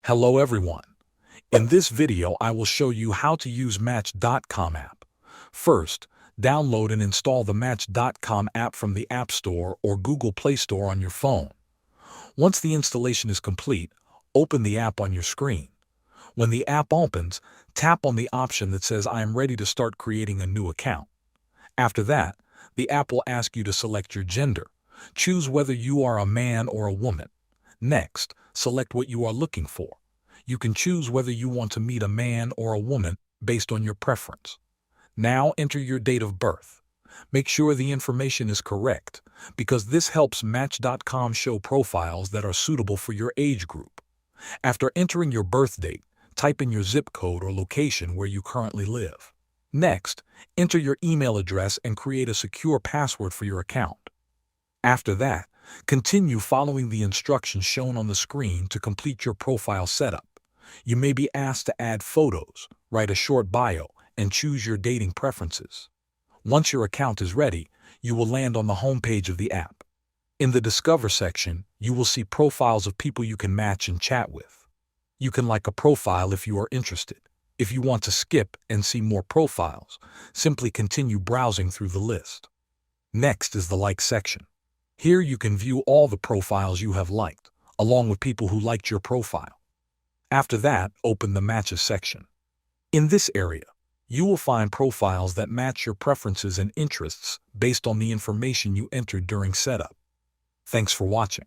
Hello everyone. In this video I will show you how to use Match.com app. First, download and install the Match.com app from the App Store or Google Play Store on your phone. Once the installation is complete, open the app on your screen. When the app opens, tap on the option that says I am ready to start creating a new account. After that, the app will ask you to select your gender. Choose whether you are a man or a woman. Next, select what you are looking for. You can choose whether you want to meet a man or a woman based on your preference. Now enter your date of birth. Make sure the information is correct, because this helps Match.com show profiles that are suitable for your age group. After entering your birth date, type in your zip code or location where you currently live. Next, enter your email address and create a secure password for your account. After that, continue following the instructions shown on the screen to complete your profile setup. You may be asked to add photos, write a short bio, and choose your dating preferences. Once your account is ready, you will land on the home page of the app. In the Discover section, you will see profiles of people you can match and chat with. You can like a profile if you are interested. If you want to skip and see more profiles, simply continue browsing through the list. Next is the Like section. Here you can view all the profiles you have liked, along with people who liked your profile. After that, open the Matches section. In this area, you will find profiles that match your preferences and interests based on the information you entered during setup. Thanks for watching.